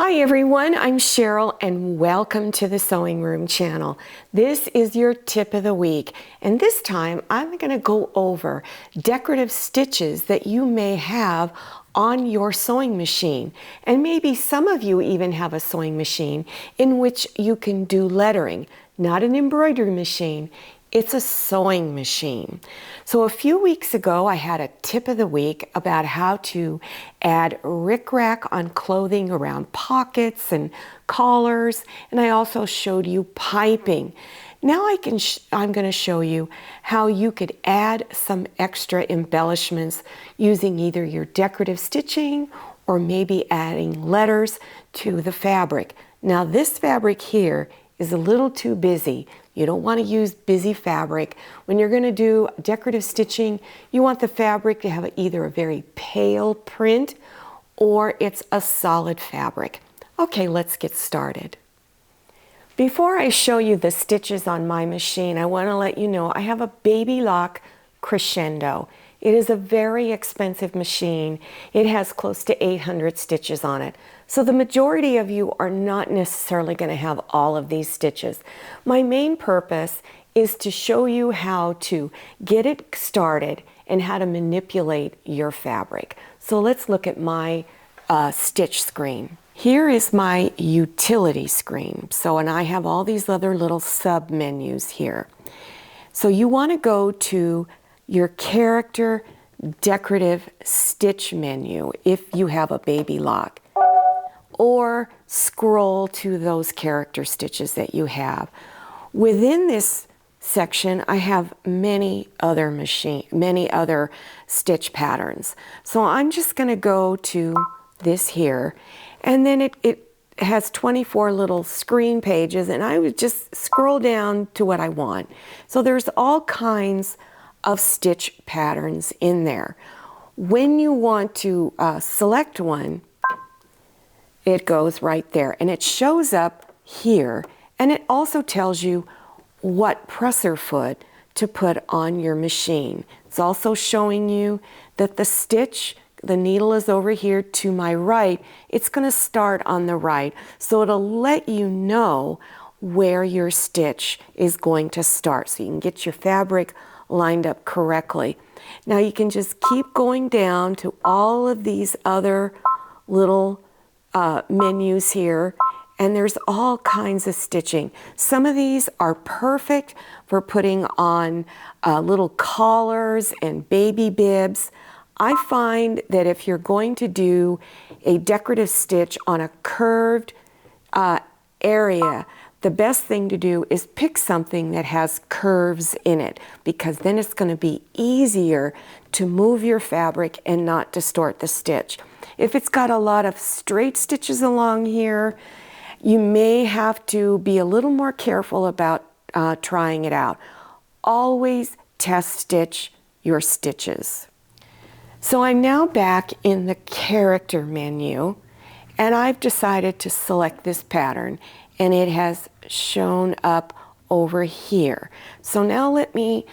Hi everyone, I'm Cheryl and welcome to the Sewing Room channel. This is your tip of the week, and this time I'm going to go over decorative stitches that you may have on your sewing machine. And maybe some of you even have a sewing machine in which you can do lettering, not an embroidery machine. It's a sewing machine. So a few weeks ago, I had a tip of the week about how to add rickrack on clothing around pockets and collars, and I also showed you piping. Now I'm going to show you how you could add some extra embellishments using either your decorative stitching or maybe adding letters to the fabric. Now this fabric here is a little too busy. You don't want to use busy fabric. When you're going to do decorative stitching, you want the fabric to have either a very pale print or it's a solid fabric. Okay, let's get started. Before I show you the stitches on my machine, I want to let you know I have a Baby Lock Crescendo. It is a very expensive machine. It has close to 800 stitches on it. So the majority of you are not necessarily going to have all of these stitches. My main purpose is to show you how to get it started and how to manipulate your fabric. So let's look at my stitch screen. Here is my utility screen. And I have all these other little sub menus here. So you want to go to your character decorative stitch menu if you have a Baby Lock, or scroll to those character stitches that you have. Within this section, I have many other stitch patterns. So I'm just going to go to this here, and then it has 24 little screen pages, and I would just scroll down to what I want. So there's all kinds of stitch patterns in there. When you want to select one, it goes right there and it shows up here, and it also tells you what presser foot to put on your machine. It's also showing you that the needle is over here to my right. It's going to start on the right, so it'll let you know where your stitch is going to start so you can get your fabric lined up correctly. Now you can just keep going down to all of these other little menus here, and there's all kinds of stitching. Some of these are perfect for putting on little collars and baby bibs. I find that if you're going to do a decorative stitch on a curved area, the best thing to do is pick something that has curves in it, because then it's going to be easier to move your fabric and not distort the stitch. If it's got a lot of straight stitches along here, you may have to be a little more careful about trying it out. Always test stitch your stitches. So I'm now back in the character menu, and I've decided to select this pattern, and it has shown up over here. So now let me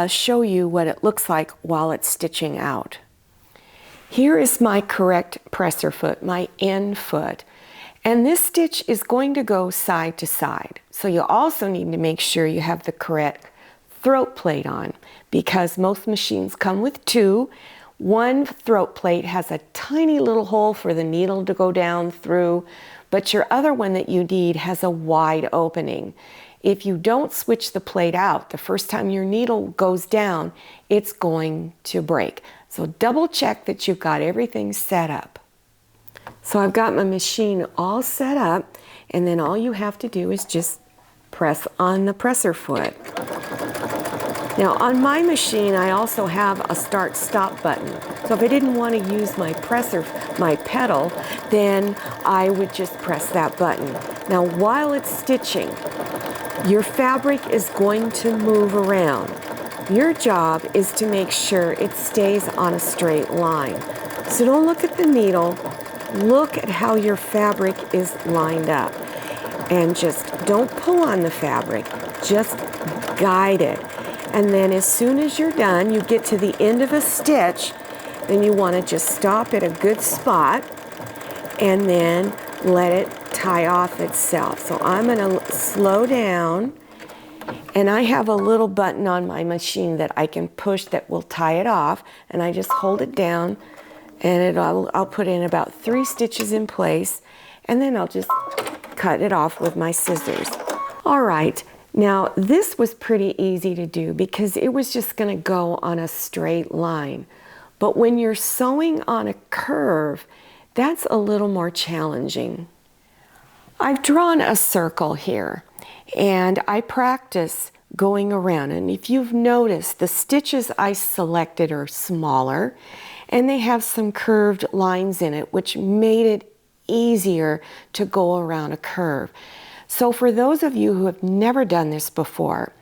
show you what it looks like while it's stitching out. Here is my correct presser foot, my end foot, and this stitch is going to go side to side. So you also need to make sure you have the correct throat plate on, because most machines come with two. One throat plate has a tiny little hole for the needle to go down through, but your other one that you need has a wide opening. If you don't switch the plate out, the first time your needle goes down, it's going to break. So double check that you've got everything set up. So I've got my machine all set up, and then all you have to do is just press on the presser foot. Now on my machine, I also have a start-stop button. So if I didn't want to use my pedal, then I would just press that button. Now while it's stitching, your fabric is going to move around. Your job is to make sure it stays on a straight line. So don't look at the needle, look at how your fabric is lined up. And just don't pull on the fabric, just guide it. And then as soon as you're done, you get to the end of a stitch, then you want to just stop at a good spot and then let it tie off itself. So I'm going to slow down, and I have a little button on my machine that I can push that will tie it off, and I just hold it down, and I'll put in about 3 stitches in place, and then I'll just cut it off with my scissors. All right, now this was pretty easy to do because it was just going to go on a straight line. But when you're sewing on a curve, that's a little more challenging. I've drawn a circle here, and I practice going around. And if you've noticed, the stitches I selected are smaller, and they have some curved lines in it, which made it easier to go around a curve. So for those of you who have never done this before,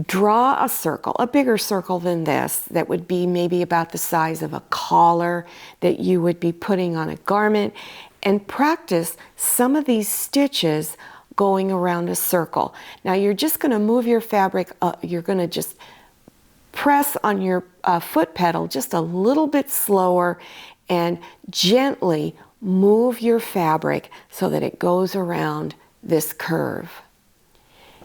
draw a circle, a bigger circle than this, that would be maybe about the size of a collar that you would be putting on a garment, and practice some of these stitches going around a circle. Now you're just going to move your fabric, you're going to just press on your foot pedal just a little bit slower and gently move your fabric so that it goes around this curve.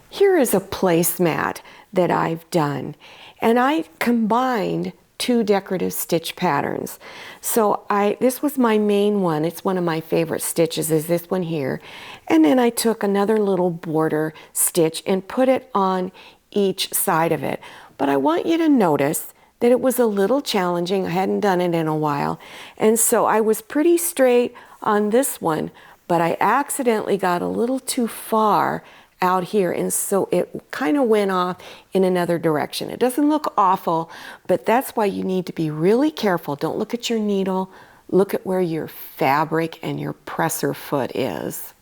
Here is a placemat that I've done, and I combined 2 decorative stitch patterns. So this was my main one. It's one of my favorite stitches, is this one here. And then I took another little border stitch and put it on each side of it. But I want you to notice that it was a little challenging. I hadn't done it in a while. And so I was pretty straight on this one, but I accidentally got a little too far out here, and so it kind of went off in another direction. It doesn't look awful, but that's why you need to be really careful. Don't look at your needle, look at where your fabric and your presser foot is.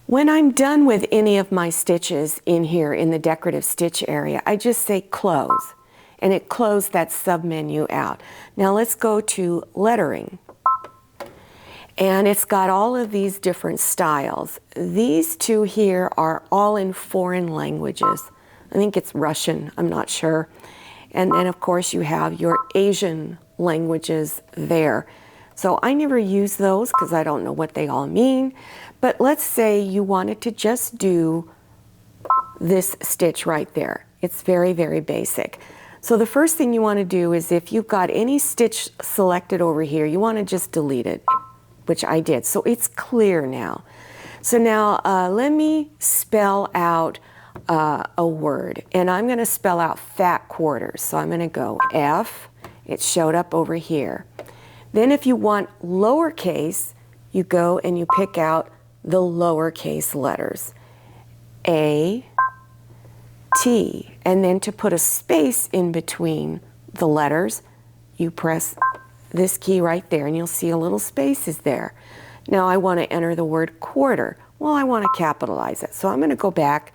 When I'm done with any of my stitches in here in the decorative stitch area, I just say close, and it closed that sub-menu out. Now let's go to lettering. And it's got all of these different styles. These 2 here are all in foreign languages. I think it's Russian, I'm not sure. And then of course you have your Asian languages there. So I never use those because I don't know what they all mean. But let's say you wanted to just do this stitch right there. It's very, very basic. So the first thing you want to do is, if you've got any stitch selected over here, you want to just delete it, which I did. So it's clear now. So now let me spell out a word, and I'm going to spell out fat quarters. So I'm going to go F, it showed up over here. Then if you want lowercase, you go and you pick out the lowercase letters, A, T, and then to put a space in between the letters, you press this key right there, and you'll see a little space is there. Now I want to enter the word quarter. Well, I want to capitalize it. So I'm going to go back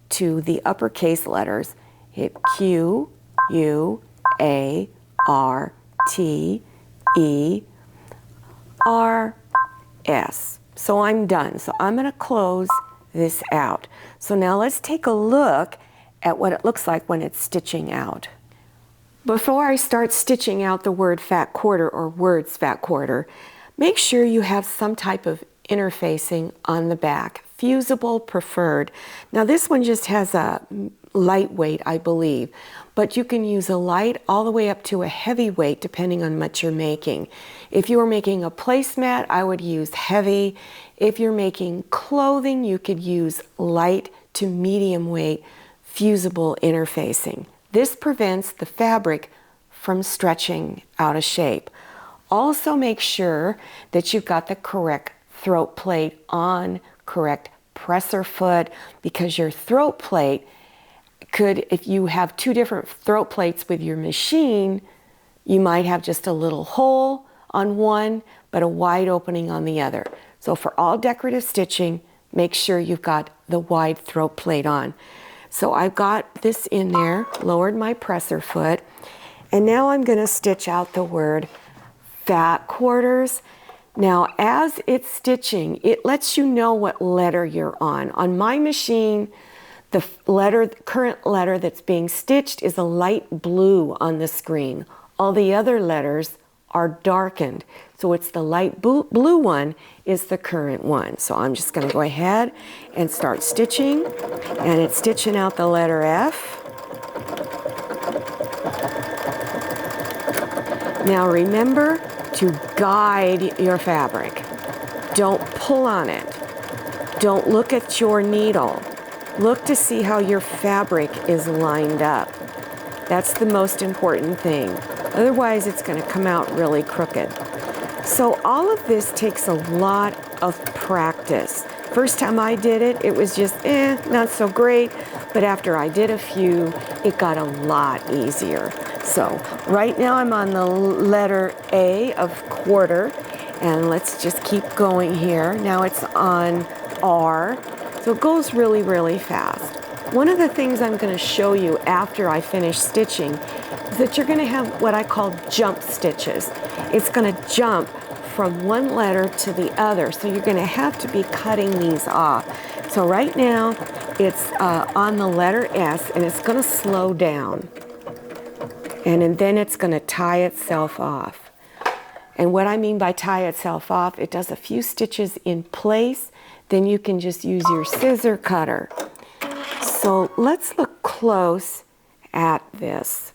to the uppercase letters, hit Q, U, A, R, T, E, R, S. So I'm done. So I'm going to close this out. So now let's take a look at what it looks like when it's stitching out. Before I start stitching out the word fat quarter or words fat quarter, make sure you have some type of interfacing on the back. Fusible preferred. Now this one just has a lightweight, I believe, but you can use a light all the way up to a heavyweight depending on what you're making. If you were making a placemat, I would use heavy. If you're making clothing, you could use light to medium weight fusible interfacing. This prevents the fabric from stretching out of shape. Also make sure that you've got the correct throat plate on, correct presser foot, because your throat plate could, if you have 2 different throat plates with your machine, you might have just a little hole on one, but a wide opening on the other. So for all decorative stitching, make sure you've got the wide throat plate on. So I've got this in there, lowered my presser foot, and now I'm going to stitch out the word fat quarters. Now as it's stitching, it lets you know what letter you're on. On my machine, the current letter that's being stitched is a light blue on the screen. All the other letters are darkened. So it's the light blue one is the current one. So I'm just going to go ahead and start stitching, and it's stitching out the letter F. Now remember to guide your fabric. Don't pull on it. Don't look at your needle. Look to see how your fabric is lined up. That's the most important thing. Otherwise, it's going to come out really crooked. So all of this takes a lot of practice. First time I did it, it was just, not so great. But after I did a few, it got a lot easier. So right now I'm on the letter A of quarter, and let's just keep going here. Now it's on R, so it goes really, really fast. One of the things I'm going to show you after I finish stitching is that you're going to have what I call jump stitches. It's going to jump from one letter to the other, so you're going to have to be cutting these off. So right now it's on the letter S, and it's going to slow down, and then it's going to tie itself off. And what I mean by tie itself off, it does a few stitches in place, then you can just use your scissor cutter. So let's look close at this.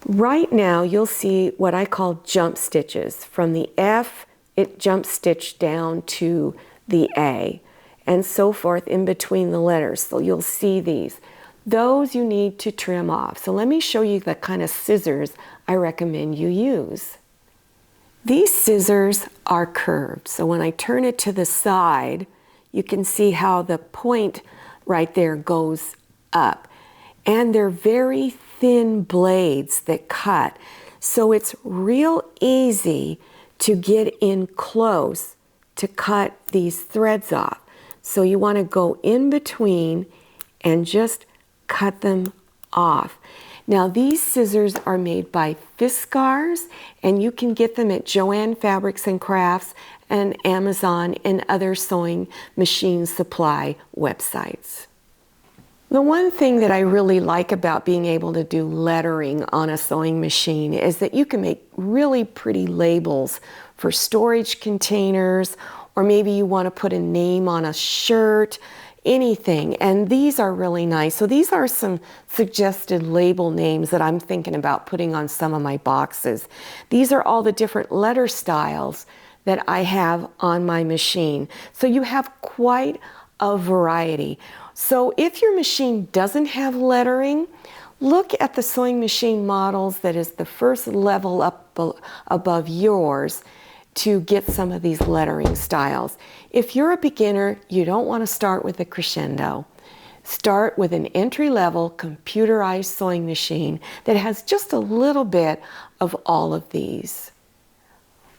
Right now you'll see what I call jump stitches. From the F, it jump stitched down to the A, and so forth in between the letters. So you'll see these. Those you need to trim off. So let me show you the kind of scissors I recommend you use. These scissors are curved, so when I turn it to the side, you can see how the point right there goes up. And they're very thin blades that cut, so it's real easy to get in close to cut these threads off. So you want to go in between and just cut them off. Now these scissors are made by Fiskars, and you can get them at Joann Fabrics and Crafts and Amazon and other sewing machine supply websites. The one thing that I really like about being able to do lettering on a sewing machine is that you can make really pretty labels for storage containers, or maybe you want to put a name on a shirt, anything, and these are really nice. So these are some suggested label names that I'm thinking about putting on some of my boxes. These are all the different letter styles that I have on my machine. So you have quite a variety. So if your machine doesn't have lettering, look at the sewing machine models that is the first level up above yours to get some of these lettering styles. If you're a beginner, you don't want to start with a crescendo. Start with an entry-level computerized sewing machine that has just a little bit of all of these.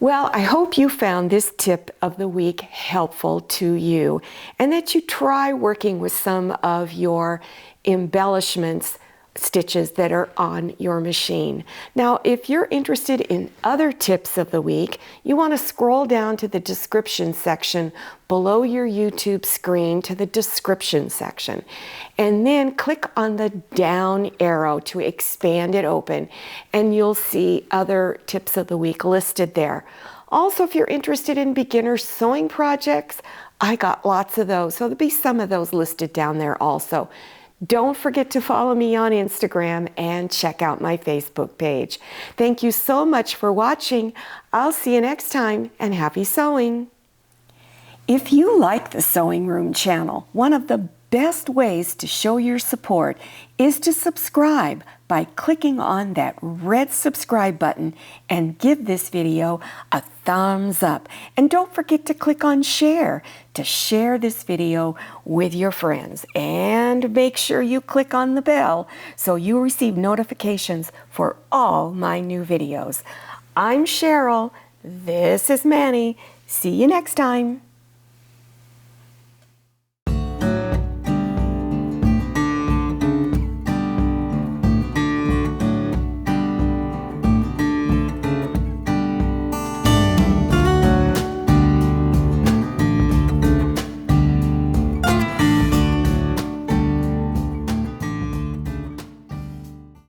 Well, I hope you found this tip of the week helpful to you, and that you try working with some of your embellishments stitches that are on your machine. Now, if you're interested in other tips of the week, you want to scroll down to the description section below your YouTube screen to the description section, and then click on the down arrow to expand it open, and you'll see other tips of the week listed there. Also, if you're interested in beginner sewing projects, I got lots of those, so there'll be some of those listed down there also. Don't forget to follow me on Instagram and check out my Facebook page. Thank you so much for watching. I'll see you next time, and happy sewing. If you like the Sewing Room channel, one of the best ways to show your support is to subscribe by clicking on that red subscribe button and give this video a thumbs up. And don't forget to click on share to share this video with your friends. And make sure you click on the bell so you receive notifications for all my new videos. I'm Cheryl. This is Manny. See you next time.